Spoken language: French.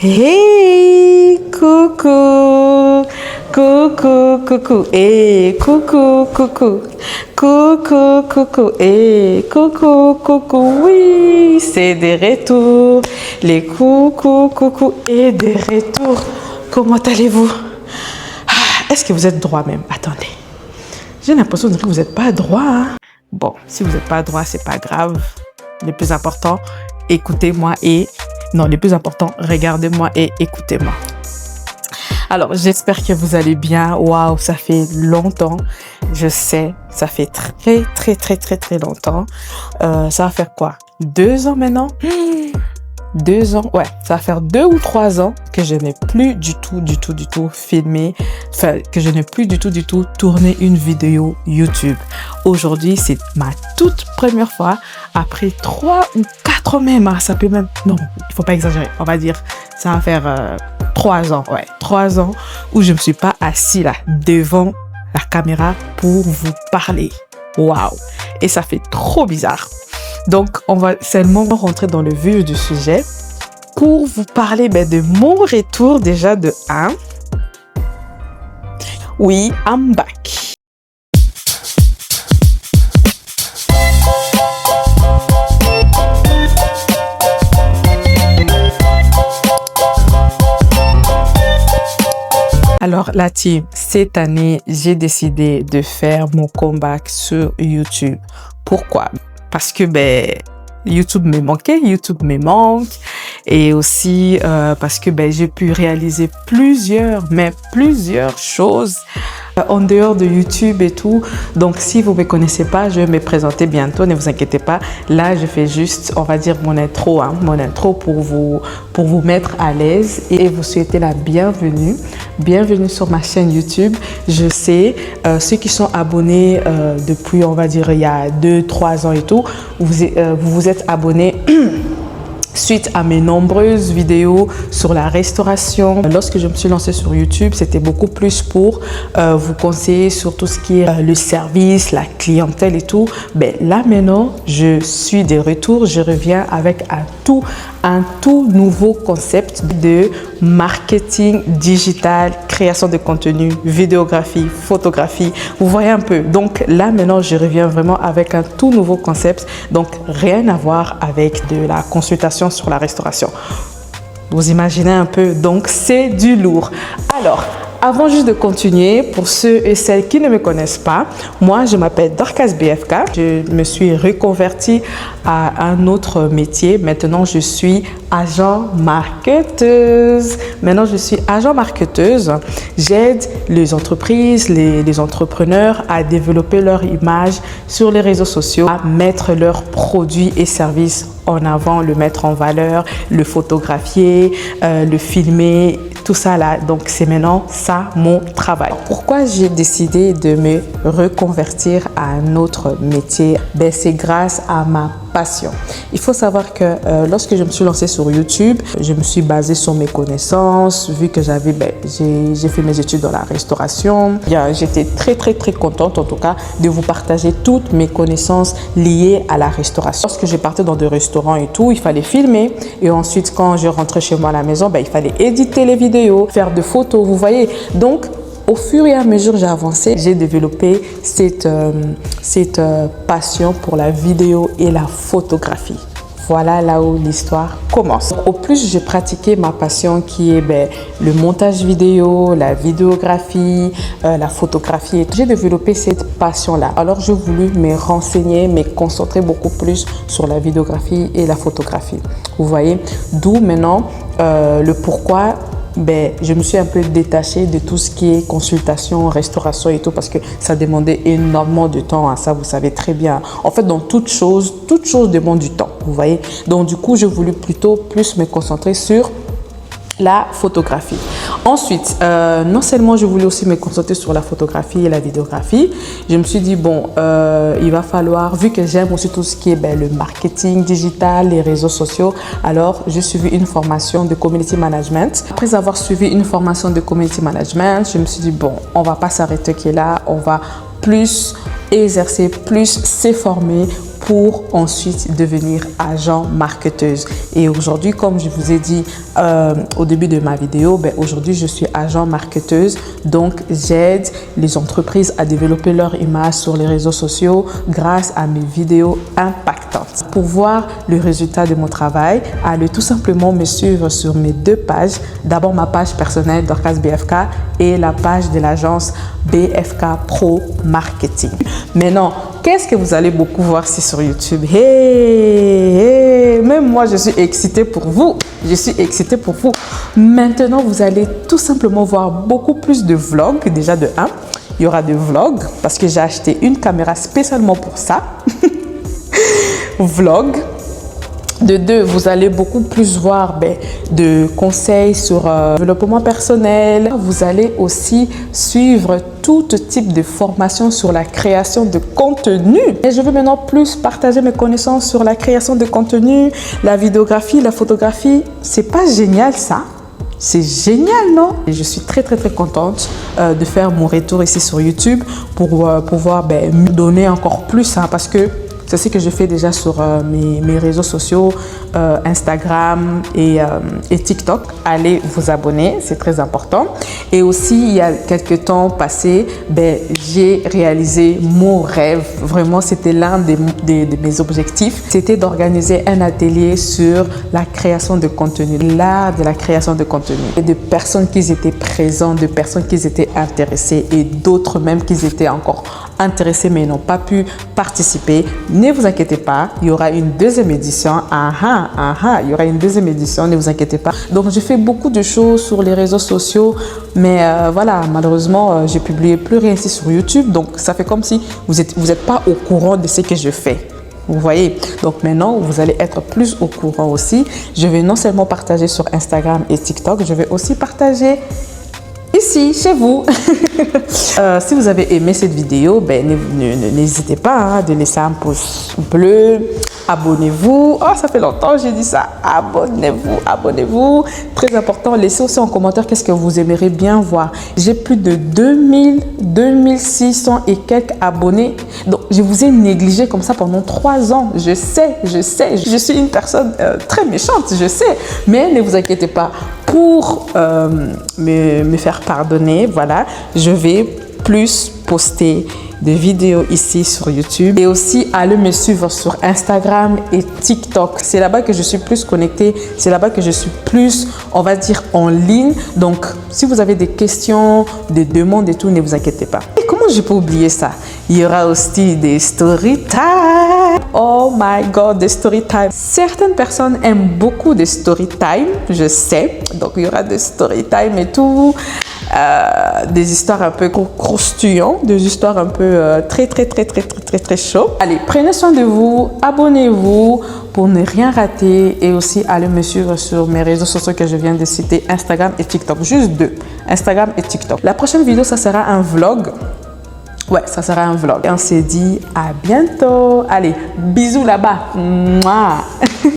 Hey, coucou, coucou, coucou, hey, coucou, coucou, coucou, coucou, hey, coucou, coucou, oui, c'est des retours, les coucou, coucou et des retours. Comment allez-vous? Est-ce que vous êtes droit même? Attendez, j'ai l'impression que vous n'êtes pas droit. Hein? Bon, si vous n'êtes pas droit, c'est pas grave. Le plus important, écoutez-moi et... Non, le plus important, regardez-moi et écoutez-moi. Alors, j'espère que vous allez bien. Waouh, ça fait longtemps. Je sais, ça fait très longtemps. Ça va faire quoi? 2 ans maintenant? 2 ans? Ouais, ça va faire 2 ou 3 ans que je n'ai plus du tout filmé, enfin, que je n'ai plus du tout tourné une vidéo YouTube. Aujourd'hui, c'est ma toute première fois après 3 ou 4 même, hein, ça peut même, non, il faut pas exagérer, on va dire, ça va faire 3 ans, ouais, 3 ans où je me suis pas assis là, devant la caméra pour vous parler. Waouh! Et ça fait trop bizarre. Donc, on va seulement rentrer dans le vif du sujet pour vous parler de mon retour déjà de 1. Oui, I'm back. Alors, la team, cette année, j'ai décidé de faire mon comeback sur YouTube. Pourquoi? Parce que YouTube me manquait, YouTube me manque et aussi parce que j'ai pu réaliser plusieurs choses en dehors de YouTube et tout. Donc, si vous ne me connaissez pas, je vais me présenter bientôt, ne vous inquiétez pas. Là, je fais juste, on va dire, mon intro pour vous mettre à l'aise et vous souhaiter la bienvenue. Bienvenue sur ma chaîne YouTube. Je sais, ceux qui sont abonnés depuis, on va dire, il y a 2-3 ans et tout, vous êtes abonnés suite à mes nombreuses vidéos sur la restauration. Lorsque je me suis lancée sur YouTube, c'était beaucoup plus pour vous conseiller sur tout ce qui est le service, la clientèle et tout. Là maintenant, je suis de retour. Je reviens avec un tout nouveau concept de marketing digital, création de contenu, vidéographie, photographie. Vous voyez un peu. Donc là maintenant, je reviens vraiment avec un tout nouveau concept. Donc rien à voir avec de la consultation sur la restauration. Vous imaginez un peu, donc c'est du lourd. Alors, avant juste de continuer, pour ceux et celles qui ne me connaissent pas, moi je m'appelle Dorcas BFK. Je me suis reconvertie à un autre métier. Maintenant, je suis agent marketeuse. J'aide les entreprises, les entrepreneurs à développer leur image sur les réseaux sociaux, à mettre leurs produits et services en avant, le mettre en valeur, le photographier, le filmer, tout ça là. Donc, c'est maintenant ça mon travail. Pourquoi j'ai décidé de me reconvertir à un autre métier? C'est grâce à ma passion. Il faut savoir que lorsque je me suis lancée sur YouTube, je me suis basée sur mes connaissances, vu que j'ai fait mes études dans la restauration. J'étais très contente en tout cas de vous partager toutes mes connaissances liées à la restauration. Lorsque je partais dans des restaurants et tout, il fallait filmer et ensuite quand je rentrais chez moi à la maison, il fallait éditer les vidéos, faire des photos, vous voyez. Donc, au fur et à mesure que j'ai avancé, j'ai développé cette passion pour la vidéo et la photographie. Voilà là où l'histoire commence. Au plus, j'ai pratiqué ma passion qui est le montage vidéo, la vidéographie, la photographie. J'ai développé cette passion-là. Alors, j'ai voulu me renseigner, me concentrer beaucoup plus sur la vidéographie et la photographie. Vous voyez? D'où maintenant le pourquoi je me suis un peu détachée de tout ce qui est consultation, restauration et tout parce que ça demandait énormément de temps. Hein, ça, vous savez très bien. En fait, dans toute chose demande du temps. Vous voyez? Donc, du coup, j'ai voulu plutôt plus me concentrer sur la photographie. Ensuite, non seulement je voulais aussi me concentrer sur la photographie et la vidéographie, je me suis dit, il va falloir, vu que j'aime aussi tout ce qui est le marketing digital, les réseaux sociaux, alors j'ai suivi une formation de community management. Après avoir suivi une formation de community management, je me suis dit, on va pas s'arrêter là, on va plus exercer, plus s'informer pour ensuite devenir agent marketeuse. Et aujourd'hui, comme je vous ai dit au début de ma vidéo, aujourd'hui je suis agent marketeuse, donc j'aide les entreprises à développer leur image sur les réseaux sociaux grâce à mes vidéos impactantes. Pour voir le résultat de mon travail, allez tout simplement me suivre sur mes deux pages. D'abord ma page personnelle Dorcas BFK et la page de l'agence BFK Pro Marketing. Maintenant, qu'est-ce que vous allez beaucoup voir sur YouTube? Hey, même moi, je suis excitée pour vous. Je suis excitée pour vous. Maintenant, vous allez tout simplement voir beaucoup plus de vlogs. Déjà de 1, il y aura des vlogs parce que j'ai acheté une caméra spécialement pour ça. Vlog. De 2, vous allez beaucoup plus voir de conseils sur développement personnel. Vous allez aussi suivre tout type de formation sur la création de contenu. Et je veux maintenant plus partager mes connaissances sur la création de contenu, la vidéographie, la photographie. C'est pas génial ça? C'est génial, non? Et je suis très contente de faire mon retour ici sur YouTube pour pouvoir me donner encore plus parce que c'est ce que je fais déjà sur mes réseaux sociaux, Instagram et TikTok. Allez vous abonner, c'est très important. Et aussi, il y a quelques temps passés, j'ai réalisé mon rêve. Vraiment, c'était l'un de mes objectifs. C'était d'organiser un atelier sur la création de contenu, l'art de la création de contenu. Et de personnes qui étaient présentes, de personnes qui étaient intéressées et d'autres même qui étaient encore intéressés mais n'ont pas pu participer. Ne vous inquiétez pas, il y aura une deuxième édition. Il y aura une deuxième édition, ne vous inquiétez pas. Donc, je fais beaucoup de choses sur les réseaux sociaux, mais voilà, malheureusement, j'ai publié plus rien ici sur YouTube. Donc, ça fait comme si vous êtes pas au courant de ce que je fais. Vous voyez, donc maintenant, vous allez être plus au courant aussi. Je vais non seulement partager sur Instagram et TikTok, je vais aussi partager ici, chez vous. Si vous avez aimé cette vidéo, n'hésitez pas de laisser un pouce bleu. Abonnez-vous. Oh, ça fait longtemps que j'ai dit ça. Abonnez-vous, abonnez-vous. Très important, laissez aussi en commentaire qu'est-ce que vous aimeriez bien voir. J'ai plus de 2600 et quelques abonnés. Donc, je vous ai négligé comme ça pendant 3 ans. Je sais. Je suis une personne très méchante, je sais. Mais ne vous inquiétez pas. Pour me faire pardonner, voilà, je vais plus poster de vidéos ici sur YouTube et aussi aller me suivre sur Instagram et TikTok. C'est là-bas que je suis plus connectée, c'est là-bas que je suis plus, on va dire, en ligne. Donc, si vous avez des questions, des demandes et tout, ne vous inquiétez pas. Et comment je peux oublier ça? Il y aura aussi des story time. Oh my God, des story time. Certaines personnes aiment beaucoup des story time, je sais. Donc, il y aura des story time et tout. Des histoires un peu croustillantes, des histoires un peu très chaudes. Allez, prenez soin de vous, abonnez-vous pour ne rien rater et aussi allez me suivre sur mes réseaux sociaux que je viens de citer, Instagram et TikTok. Juste 2, Instagram et TikTok. La prochaine vidéo, ça sera un vlog. Ouais, ça sera un vlog. Et on s'est dit à bientôt. Allez, bisous là-bas. Mouah.